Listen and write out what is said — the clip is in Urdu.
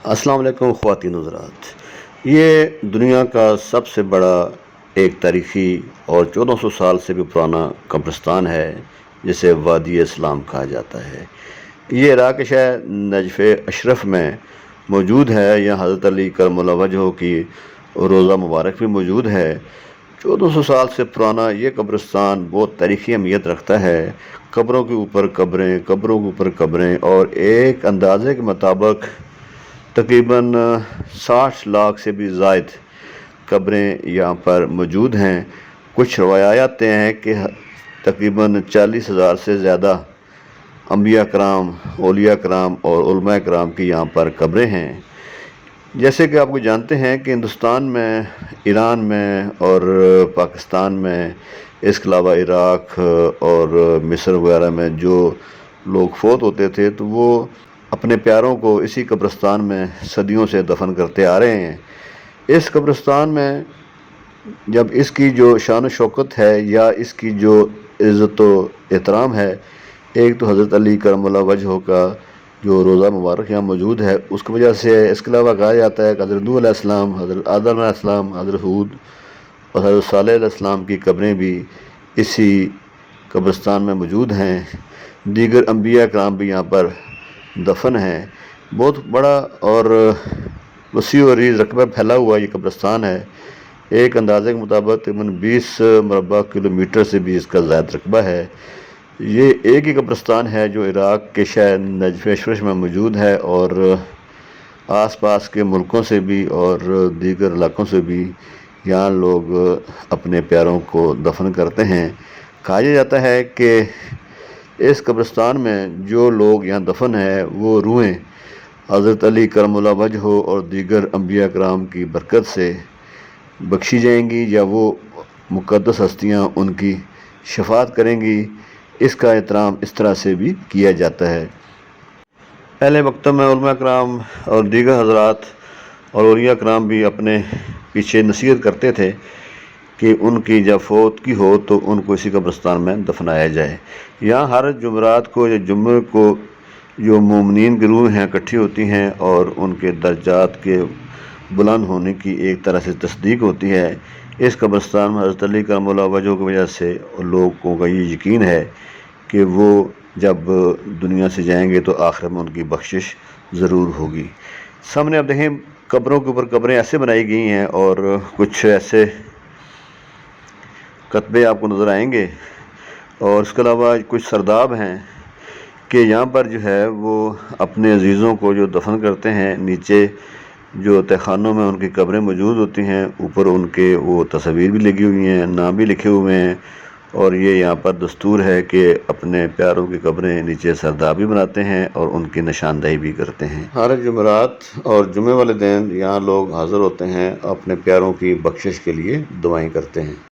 السلام علیکم خواتین حضرات، یہ دنیا کا سب سے بڑا ایک تاریخی اور 1400 سال سے بھی پرانا قبرستان ہے جسے وادی اسلام کہا جاتا ہے۔ یہ عراق کے شہر نجف اشرف میں موجود ہے۔ یہاں حضرت علی کرم اللہ وجہہ کی روضہ مبارک بھی موجود ہے۔ 1400 سال سے پرانا یہ قبرستان بہت تاریخی اہمیت رکھتا ہے۔ قبروں کے اوپر قبریں، قبروں کے اوپر قبریں، اور ایک اندازے کے مطابق تقریباً 60 لاکھ سے بھی زائد قبریں یہاں پر موجود ہیں۔ کچھ روایات ہیں کہ تقریباً 40,000 سے زیادہ انبیاء کرام، اولیاء کرام اور علماء کرام کی یہاں پر قبریں ہیں۔ جیسے کہ آپ کو جانتے ہیں کہ ہندوستان میں، ایران میں اور پاکستان میں، اس کے علاوہ عراق اور مصر وغیرہ میں جو لوگ فوت ہوتے تھے تو وہ اپنے پیاروں کو اسی قبرستان میں صدیوں سے دفن کرتے آ رہے ہیں۔ اس قبرستان میں جب اس کی جو شان و شوکت ہے یا اس کی جو عزت و احترام ہے، ایک تو حضرت علی کرم اللہ وجہہ کا جو روضہ مبارک یہاں موجود ہے اس کی وجہ سے ہے۔ اس کے علاوہ کہا جاتا ہے کہ حضرت نوح علیہ السلام، حضرت آدم علیہ السلام، حضرت ہود اور حضرت صالح علیہ السلام کی قبریں بھی اسی قبرستان میں موجود ہیں۔ دیگر انبیاء کرام بھی یہاں پر دفن ہیں۔ بہت بڑا اور وسیع و عریض رقبہ پھیلا ہوا یہ قبرستان ہے۔ ایک اندازے کے مطابق تقریباً 20 مربع کلومیٹر سے بھی اس کا زائد رقبہ ہے۔ یہ ایک ہی قبرستان ہے جو عراق کے شہر نجف اشرف میں موجود ہے، اور آس پاس کے ملکوں سے بھی اور دیگر علاقوں سے بھی یہاں لوگ اپنے پیاروں کو دفن کرتے ہیں۔ کہا جاتا ہے کہ اس قبرستان میں جو لوگ یہاں دفن ہیں وہ روحیں حضرت علی کرم اللہ وجہہ اور دیگر انبیاء کرام کی برکت سے بخشی جائیں گی، یا وہ مقدس ہستیاں ان کی شفاعت کریں گی۔ اس کا احترام اس طرح سے بھی کیا جاتا ہے۔ پہلے وقتوں میں علماء کرام اور دیگر حضرات اور اولیاء کرام بھی اپنے پیچھے نصیحت کرتے تھے کہ ان کی جب فوت کی ہو تو ان کو اسی قبرستان میں دفنایا جائے۔ یہاں ہر جمعرات کو یا جمعے کو جو مومنین کی روح ہیں اکٹھی ہوتی ہیں اور ان کے درجات کے بلند ہونے کی ایک طرح سے تصدیق ہوتی ہے۔ اس قبرستان میں حضرت علی کرم اللہ وجہہ کی وجہ سے لوگوں کا یہ یقین ہے کہ وہ جب دنیا سے جائیں گے تو آخرت میں ان کی بخشش ضرور ہوگی۔ سامنے آپ دیکھیں قبروں کے اوپر قبریں ایسے بنائی گئی ہیں اور کچھ ایسے کتبے آپ کو نظر آئیں گے، اور اس کے علاوہ کچھ سرداب ہیں کہ یہاں پر جو ہے وہ اپنے عزیزوں کو جو دفن کرتے ہیں، نیچے جو تہہ خانوں میں ان کی قبریں موجود ہوتی ہیں، اوپر ان کے وہ تصاویر بھی لگی ہوئی ہیں، نام بھی لکھے ہوئے ہیں، اور یہ یہاں پر دستور ہے کہ اپنے پیاروں کی قبریں نیچے سرداب بھی بناتے ہیں اور ان کی نشاندہی بھی کرتے ہیں۔ ہر جمعرات اور جمعے والے دن یہاں لوگ حاضر ہوتے ہیں، اپنے پیاروں کی بخشش کے لیے دعائیں کرتے ہیں۔